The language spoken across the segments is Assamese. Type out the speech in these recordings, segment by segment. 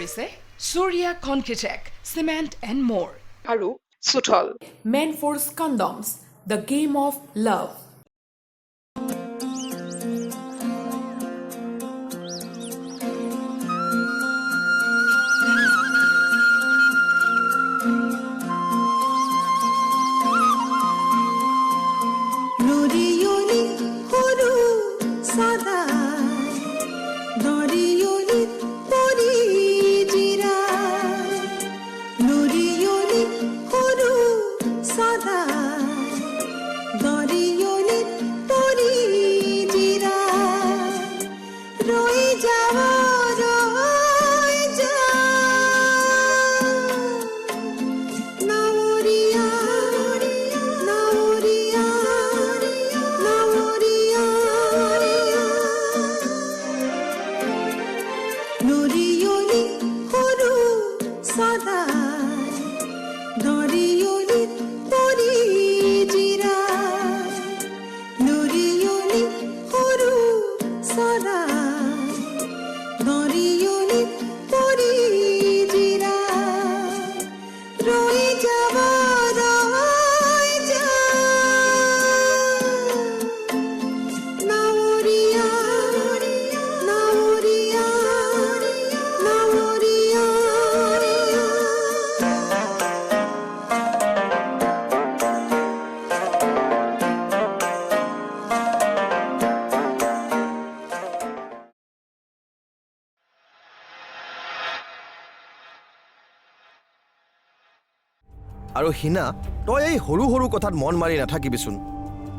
কৰিছে Surya Concretec, Cement and More. আৰু Suthol Manforce Condoms, the game of love. আৰু হিনা তই এই সৰু সৰু কথাত মন মাৰি নাথাকিবিচোন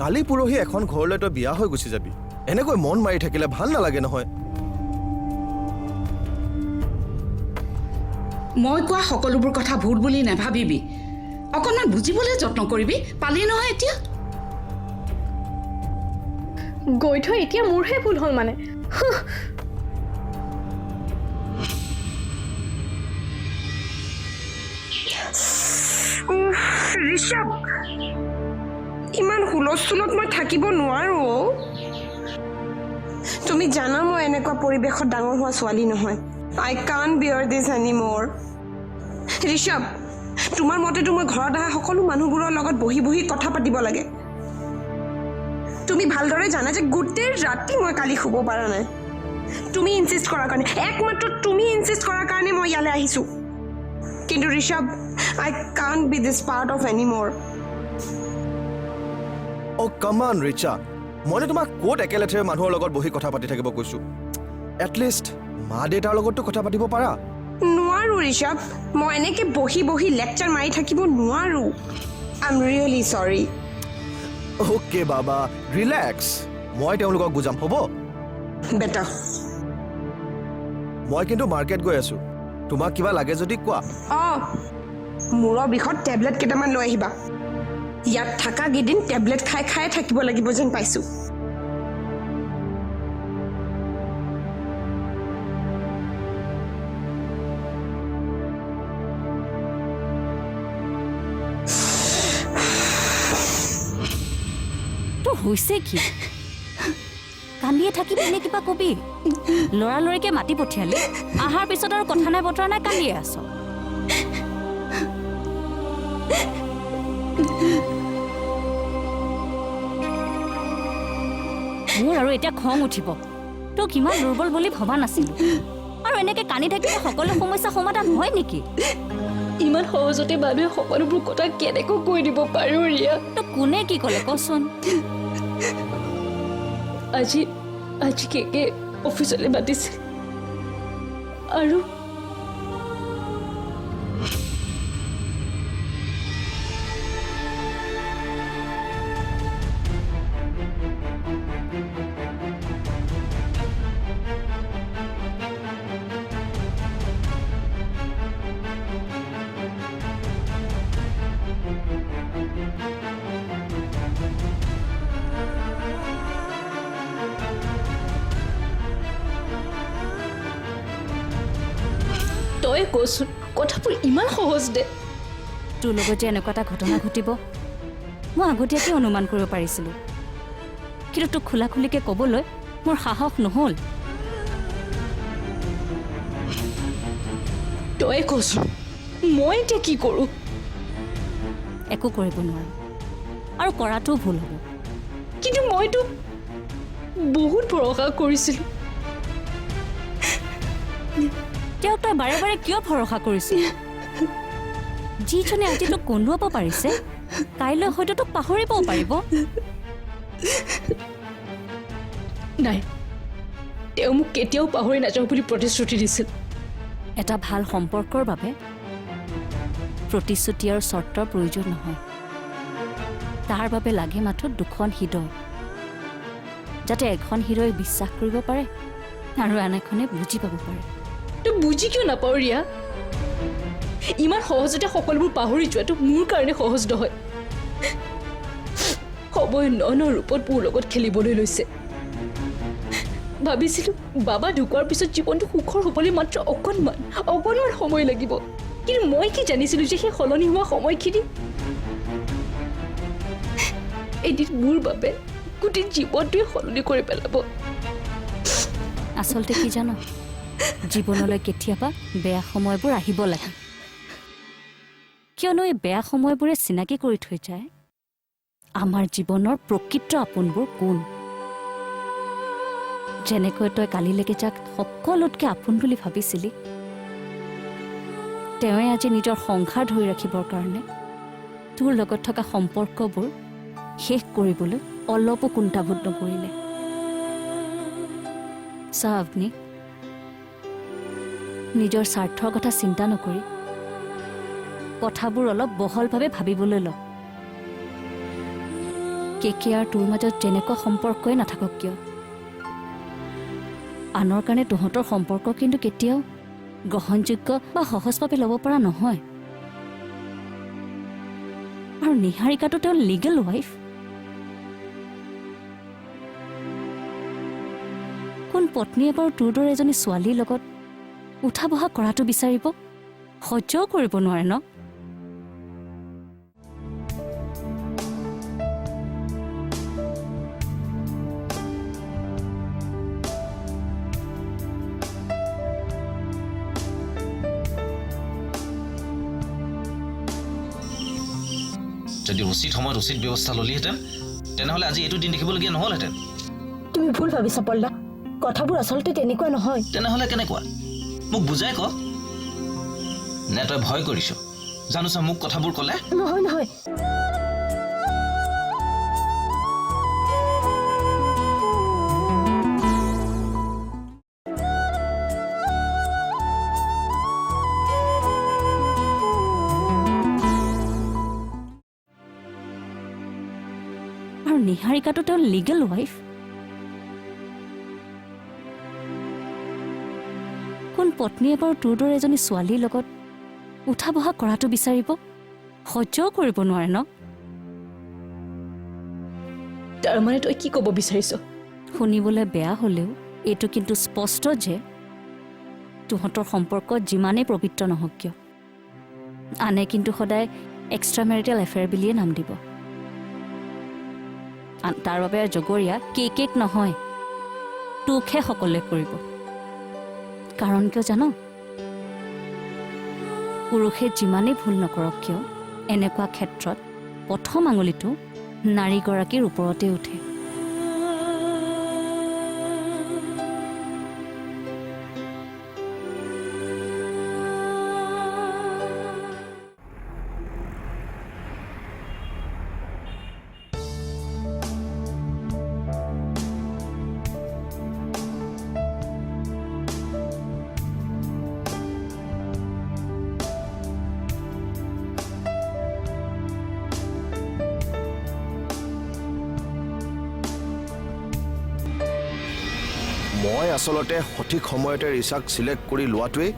কালি পুৰহি এখন ঘৰলৈ তই বিয়া হৈ গুচি যাবি এনেকৈ মন মাৰি থাকিলে ভাল নালাগে নহয় মই কোৱা সকলোবোৰ কথা ভুল বুলি নাভাবিবি অকণমান বুজিবলৈ যত্ন কৰিবি পালি নহয় এতিয়া গৈ থৈ এতিয়া মোৰহে ভুল হ'ল মানে ঋষভ ইমান হুলস্থুলত মই থাকিব নোৱাৰো তুমি জানা মই এনেকুৱা পৰিৱেশত ডাঙৰ হোৱা ছোৱালী নহয় I can't bear this anymore Rishabh তোমাৰ মতেতো মই ঘৰত অহা সকলো মানুহবোৰৰ লগত বহি বহি কথা পাতিব লাগে তুমি ভালদৰে জানা যে গোটেই ৰাতি মই কালি শুব পৰা নাই তুমি ইনচিষ্ট কৰাৰ কাৰণে একমাত্ৰ তুমি ইনচিষ্ট কৰাৰ কাৰণে মই ইয়ালৈ আহিছো কিন্তু Rishabh I can't be this part of anymore Oh come on Richa মই তোমাক কোট একেলেথে মানুহৰ লগত বহি কথা পাতি থাকিব কৈছো at least মা দেউতাৰ লগতো কথা পাতিব পাৰা নোৱাৰো ঋষভ মই এনেকৈ বহি বহি লেকচাৰ মাৰি থাকিব নোৱাৰো I'm really sorry ওকে বাবা ৰিলেক্স মই তেওঁলোকক বুজাম হ'ব বেটা মই কিন্তু মাৰ্কেট গৈ আছো তোমাক কিবা লাগে যদি কোৱা মূৰৰ বিষত টেবলেট কেইটামান লৈ আহিবা ইয়াত থকা কেইদিন টেবলেট খাই খাই থাকিব লাগিব যেন পাইছো তো হৈছে কি কান্দিয়ে থাকি পিনে কিবা কবি লৰালৰিকে মাতি পঠিয়ালি আহাৰ পিছত আৰু কথা নাই বতৰা নাই কান্দিয়ে আছ মোৰ আৰু এতিয়া খং উঠিব তোক কিমান দুৰ্বল বুলি ভবা নাছিলো আৰু এনেকে কান্দি থাকিলে সকলো সমস্যা সমাধান হয় নেকি ইমান সহজতে মানুহে সকলোবোৰ কথা কেনেকৈ কৈ দিব পাৰো ৰিয়া তোক কোনে কি ক'লে কচোন আজি কেকে অফিচলৈ মাতিছে আৰু তই কচোন কথাবোৰ ইমান সহজ দে তোৰ লগত যে এনেকুৱা এটা ঘটনা ঘটিব মই আগতীয়াকৈ অনুমান কৰিব পাৰিছিলোঁ কিন্তু তোক খোলা খুলিকৈ ক'বলৈ মোৰ সাহস নহ'ল তই কচোন মই এতিয়া কি কৰোঁ? একো কৰিব নোৱাৰো আৰু কৰাটোও ভুল হ'ব। কিন্তু মইতো বহুত ভৰসা কৰিছিলোঁ। তেওঁক তই বাৰে বাৰে কিয় ভৰসা কৰিছিল? যিজনে আজি তোক কন্দুৱাব পাৰিছে কাইলৈ হয়তো তোক পাহৰিবও পাৰিব। নাই, তেওঁ মোক কেতিয়াও পাহৰি নাযাওঁ বুলি প্ৰতিশ্ৰুতি দিছিল। এটা ভাল সম্পৰ্কৰ বাবে প্ৰতিশ্ৰুতি আৰু চৰ্তৰ প্ৰয়োজন নহয়। তাৰ বাবে লাগে মাথো দুখন হৃদয়, যাতে এখন হৃদয় বিশ্বাস কৰিব পাৰে আৰু আন এখনে বুজি পাব পাৰে। তই বুজি কিয় নাপাৱ ৰিয়া? ইমান সহজতে সকলোবোৰ পাহৰি যোৱাটো মোৰ কাৰণে সহজ নহয়। সময় ন ৰূপত মোৰ লগত খেলিবলৈ লৈছে। ভাবিছিলোঁ বাবা ঢুকোৱাৰ পিছত জীৱনটো সুখৰ হ'বলৈ মাত্ৰ অকণমান সময় লাগিব। কিন্তু মই কি জানিছিলোঁ যে সেই সলনি হোৱা সময়খিনি এদিন মোৰ বাবে গোটেই জীৱনটোৱে সলনি কৰি পেলাব। আচলতে কি জানো, জীৱনলৈ কেতিয়াবা বেয়া সময়বোৰ আহিব লাগে, কিয়নো এই বেয়া সময়বোৰে চিনাকি কৰি থৈ যায় আমাৰ জীৱনৰ প্ৰকৃত আপোনবোৰ কোন। যেনেকৈ তই কালিলৈকে যাক সকলোতকৈ আপোন বুলি ভাবিছিলি, তেওঁৱে আজি নিজৰ সংসাৰ ধৰি ৰাখিবৰ কাৰণে তোৰ লগত থকা সম্পৰ্কবোৰ শেষ কৰিবলৈ অলপো কুণ্ঠাবোধ নকৰিলে। চাহ আপুনি নিজৰ স্বাৰ্থৰ কথা চিন্তা নকৰি কথাবোৰ অলপ বহলভাৱে ভাবিবলৈ ল। কেকে আৰু তোৰ মাজত যেনেকুৱা সম্পৰ্কই নাথাকক কিয়, আনৰ কাৰণে তহঁতৰ সম্পৰ্ক কিন্তু কেতিয়াও গ্ৰহণযোগ্য বা সহজভাৱে ল'ব পৰা নহয়। আৰু নিহাৰিকাটো তেওঁৰ লিগেল ৱাইফ। কোন পত্নীয়ে বাৰু তোৰ দৰে এজনী ছোৱালীৰ লগত উঠা বহা কৰাটো বিচাৰিব? সহ্যও কৰিব নোৱাৰে ন? যদি উচিত সময়ত উচিত ব্যৱস্থা ললিহেঁতেন তেনেহ'লে আজি এইটো দিন দেখিবলগীয়া নহ'লহেঁতেন। তুমি ভুল ভাবিছা পল্লা, কথাবোৰ আচলতে তেনেকুৱা নহয়। তেনেহ'লে কেনেকুৱা? মোক বুজাই ক। নে তই ভয় কৰিছ? জানোচা মোক কথাবোৰ ক'লে। নহয় নহয়, আৰু নিহাৰিকাটো তেওঁৰ লিগেল ৱাইফ। কোন পত্নীয়ে বাৰু তোৰ দৰে এজনী ছোৱালীৰ লগত উঠা বহা কৰাটো বিচাৰিব? সহ্যও কৰিব নোৱাৰে ন? তাৰমানে তই কি ক'ব বিচাৰিছ? শুনিবলৈ বেয়া হ'লেও এইটো কিন্তু স্পষ্ট যে তহঁতৰ সম্পৰ্ক যিমানেই পবিত্ৰ নহওক কিয়, আনে কিন্তু সদায় এক্সট্ৰা মেৰিটেল এফেয়াৰ বুলিয়ে নাম দিব। তাৰ বাবে জগৰীয়া কেক নহয়, তোকহে সকলোৱে কৰিব। কাৰণ কিয় জান? পুৰুষে যিমানেই ভুল নকৰক কিয়, এনেকুৱা ক্ষেত্ৰত প্ৰথম আঙুলিটো নাৰীগৰাকীৰ ওপৰতে উঠে। মই আচলতে সঠিক সময়তে ৰিচাক চিলেক্ট কৰি লোৱাটোৱেই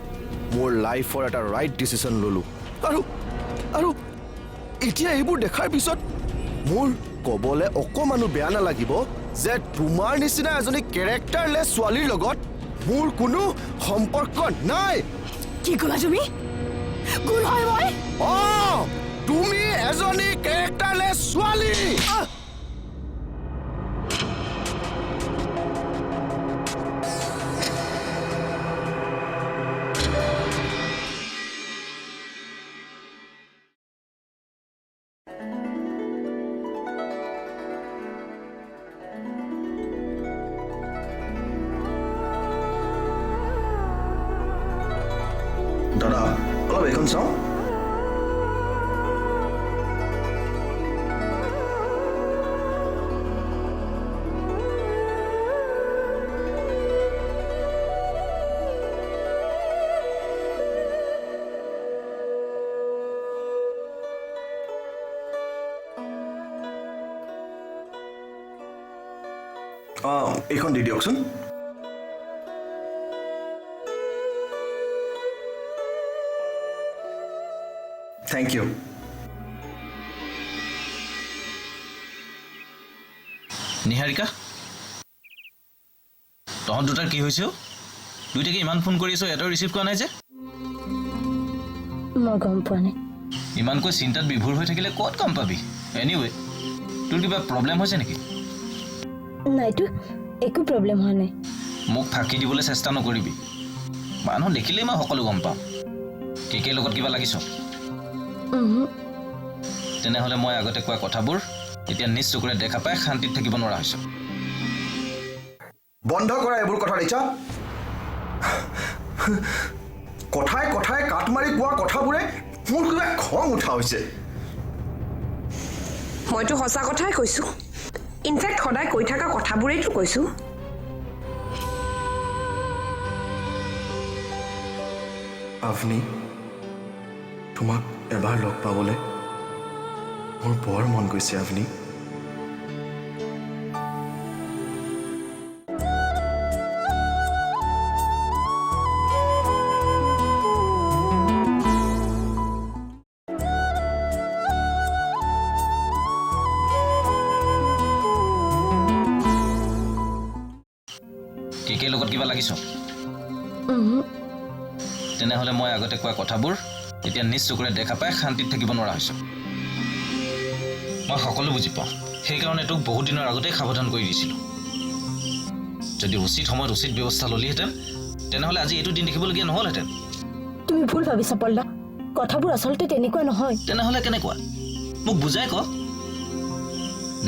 মোৰ লাইফৰ এটা ৰাইট ডিচিশ্যন ল'লোঁ। আৰু এতিয়া এইবোৰ দেখাৰ পিছত মোৰ ক'বলৈ অকণমানো বেয়া নালাগিব যে তোমাৰ নিচিনা এজনী কেৰেক্টাৰলেছ ছোৱালীৰ লগত মোৰ কোনো সম্পৰ্ক নাই। কি ক'লা তুমি? কোন হয় মই? তুমি এজনী কেৰেক্টাৰলেছ ছোৱালী। এইখন চাওঁ। এইখন দি দিয়কচোন। Thank U. নিহাৰিকা, তহঁত দুটাৰ কি হৈছে? দুইটাকে ইমান ফোন কৰি আছো, এটাও ৰিচিভ কৰা নাই যে? মই গম পোৱা নাই। ইমানকৈ চিন্তাত বিভোৰ হৈ থাকিলে ক'ত গম পাবি? এনিৱে, তোৰ কিবা প্ৰব্লেম হৈছে নেকি? নাইতো, একো প্ৰব্লেম হোৱা নাই। মোক ফাঁকি দিবলৈ চেষ্টা নকৰিবি। মানুহ দেখিলেই মই সকলো গম পাওঁ। কেকেৰ লগত কিবা লাগিছ? তেনেহ'লে মই আগতে কোৱা কথাবোৰ এতিয়া নিজ চকুৰে দেখা পাই শান্তিত থাকিব নোৱাৰা হৈছ। বন্ধ কৰা এইবোৰ কথা ৰিচা। কথাই কথাই কাট মাৰি কোৱা কথাবোৰে মোৰ কিবা খং উঠা হৈছে। মইতো সঁচা কথাই কৈছোঁ। ইনফেক্ট সদায় কৈ থকা কথাবোৰেইতো কৈছোঁ। আভনি, তোমাক এবাৰ লগ পাবলৈ মোৰ বৰ মন গৈছে আভনি। কেকেৰ লগত কিবা লাগিছ? তেনেহ'লে মই আগতে কোৱা কথাবোৰ এতিয়া নিজ চকুৰে দেখা পাই শান্তিত থাকিব নোৱাৰা হৈছ। মই সকলো বুজি পাওঁ, সেইকাৰণে তোক বহুত দিনৰ আগতেই সাৱধান কৰি দিছিলোঁ। যদি উচিত সময়ত উচিত ব্যৱস্থা ল'লিহেঁতেন, তেনেহ'লে আজি এইটো দিন দেখিবলগীয়া নহ'লহেঁতেন। তুমি ভুল ভাবিছা পল্লা, কথাবোৰ আচলতে তেনেকুৱা নহয়। তেনেহ'লে কেনেকুৱা? মোক বুজাই ক।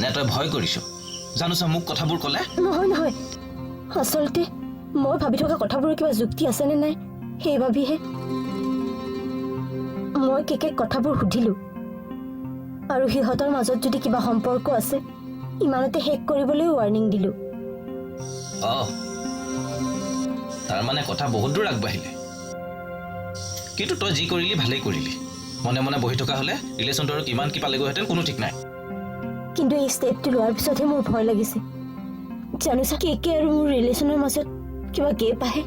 নে তই ভয় কৰিছ? জানোচা মোক কথাবোৰ ক'লে? নহয় নহয়, আচলতে মই ভাবি থকা কথাবোৰৰ কিবা যুক্তি আছেনে নাই সেই ভাবিহে মই কেকে কথাবোৰ সুধিলোঁ। আৰু সিহঁতৰ মাজত যদি কিবা সম্পৰ্ক আছে, ইমানতে শেষ কৰিবলৈও ৱাৰ্ণিং দিলোঁ। তাৰমানে কথা বহুত দূৰ আগবাঢ়িলে। কিন্তু তই যি কৰিলি ভালেই কৰিলি। মনে মনে বহি থকা হ'লে ৰিলেশ্যনটো আৰু কিমান কি পালেগৈহেঁতেন কোনো ঠিক নাই। কিন্তু এই ষ্টেপটো লোৱাৰ পিছতহে মোৰ ভয় লাগিছে। জানোচা কেকে আৰু মোৰ ৰিলেশ্যনৰ মাজত কিবা গেপ আহে।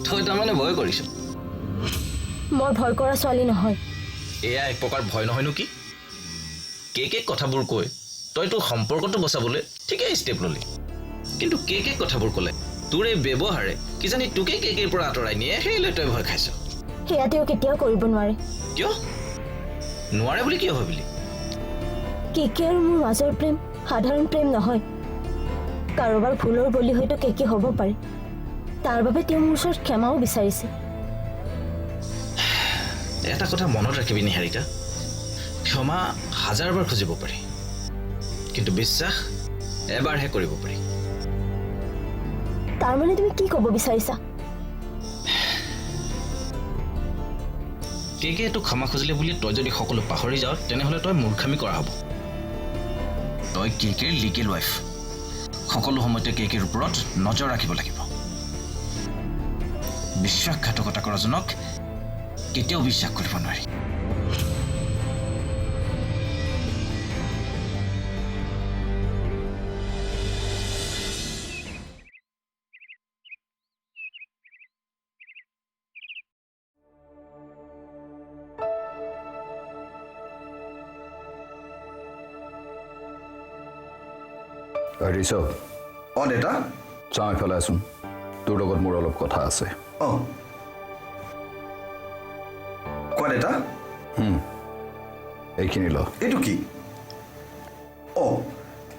তই তাৰমানে ভয় কৰিছ? মই ভয় কৰা ছোৱালী নহয়। এয়া এক প্ৰকাৰ ভয় নহয়নো কি? কেকে কথাবোৰ কৈ তই তোৰ সম্পৰ্কটো বচাবলৈ ঠিকেই ষ্টেপ ল'লি। কিন্তু কেকে কথাবোৰ ক'লে তোৰ এই ব্যৱহাৰে কিজানি তোকেই কেকেৰ পৰা আঁতৰাই নিয়ে, সেইলৈ তই ভয় খাইছ। সেয়া তেওঁ কেতিয়াও কৰিব নোৱাৰে। কিয় নোৱাৰে বুলি কিয় ভাবিলি? কেকে আৰু মোৰ মাজৰ প্ৰেম সাধাৰণ প্ৰেম নহয়। কাৰোবাৰ ভুলৰ বলি হয়তো কেকে হ'ব পাৰে। তাৰ বাবে তেওঁ মোৰ ওচৰত ক্ষমাও বিচাৰিছে। এটা কথা মনত ৰাখিবি নিহাৰিকা, ক্ষমা হাজাৰবাৰ খুজিব পাৰি, কিন্তু বিশ্বাস এবাৰহে কৰিব পাৰি। তাৰমানে তুমি কি ক'ব বিচাৰিছা? কেকে তোক ক্ষমা খুজিলে বুলি তই যদি সকলো পাহৰি যাৱ, তেনেহ'লে তই মূৰ্খামি কৰা হ'ব। তই কেকেৰ লিগেল ৱাইফ। সকলো সময়তে কেকেৰ ওপৰত নজৰ ৰাখিব লাগিব। বিশ্বাসঘাতকতা কৰাজনক কেতিয়াও বিশ্বাস কৰিব নোৱাৰি। ঋষভ, দেউতা চাওঁ এইফালে আছোন। তোৰ লগত মোৰ অলপ কথা আছে। কোৱা দেউতা। এইখিনি ল। এইটো কি?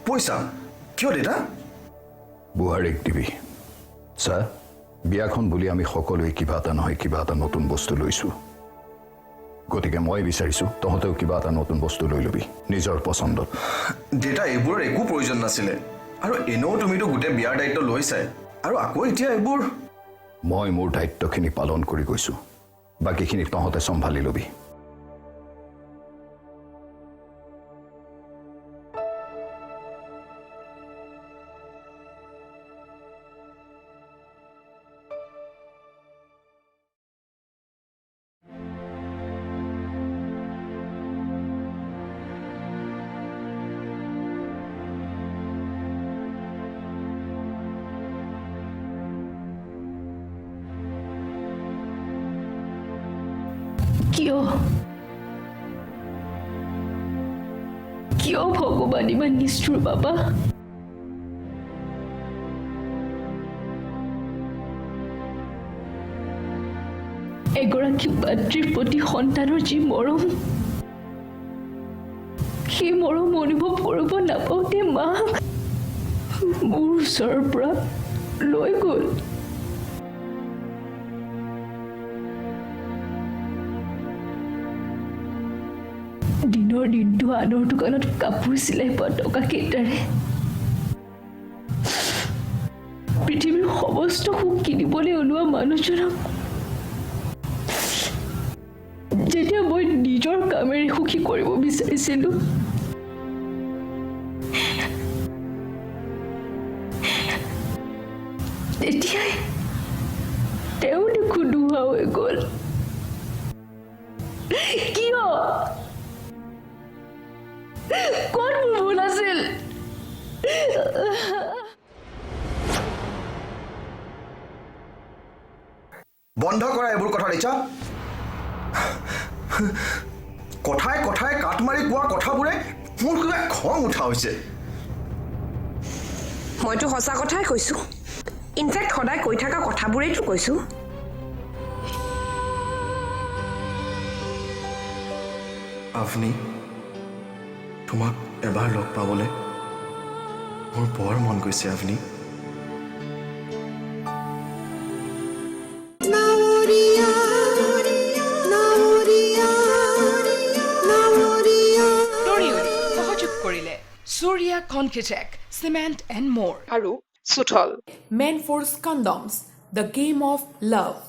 পইচা কিয় দেউতা? বুহাৰীক দিবি। চা, বিয়াখন বুলি আমি সকলোৱে কিবা এটা নহয় কিবা এটা নতুন বস্তু লৈছোঁ। গতিকে মই বিচাৰিছোঁ তহঁতেও কিবা এটা নতুন বস্তু লৈ ল'বি নিজৰ পচন্দত। দেউতা, এইবোৰৰ একো প্ৰয়োজন নাছিলে। আৰু এনেও তুমিতো গোটেই বিয়াৰ দায়িত্ব লৈছাই। আৰু আকৌ এতিয়া এইবোৰ মই মোৰ দায়িত্বখিনি পালন কৰি গৈছোঁ বাকীখিনি তহঁতে চম্ভালি ল'বি কিয় ভগৱান ইমান নিষ্ঠুৰ বাবা? এগৰাকী মাতৃৰ প্ৰতি সন্তানৰ যি মৰম, সেই মৰম অনুভৱ কৰিব নাপাওঁতে মাক মোৰ ওচৰৰ পৰা লৈ গ'ল। দিনৰ দিনটো আনৰ দোকানত কাপোৰ চিলাই পোৱা টকা কেইটাৰে পৃথিৱীৰ সমস্ত সুখ কিনিবলৈ ওলোৱা মানুহজনক যেতিয়া মই নিজৰ কামেৰে সুখী কৰিব বিচাৰিছিলো, তেতিয়াই তেওঁ দেখোন নোহোৱা হৈ গ'ল। কিয়? ক'ত মোৰ ভুল আছিল? বন্ধ কৰা এইবোৰ কথা ৰিচা। কথাই কথাই কাট মাৰি কোৱা কথাবোৰে মোৰ কিবা খং উঠা হৈছে। মইতো সঁচা কথাই কৈছোঁ। ইনফেক্ট সদায় কৈ থকা কথাবোৰেইতো কৈছোঁ। আভনি, তোমাক এবাৰ লগ পাবলৈ মোৰ বৰ মন গৈছে আভনি। সহযোগ কৰিলে Surya Concitec, Cement and More. Men Force Condoms, the game of love.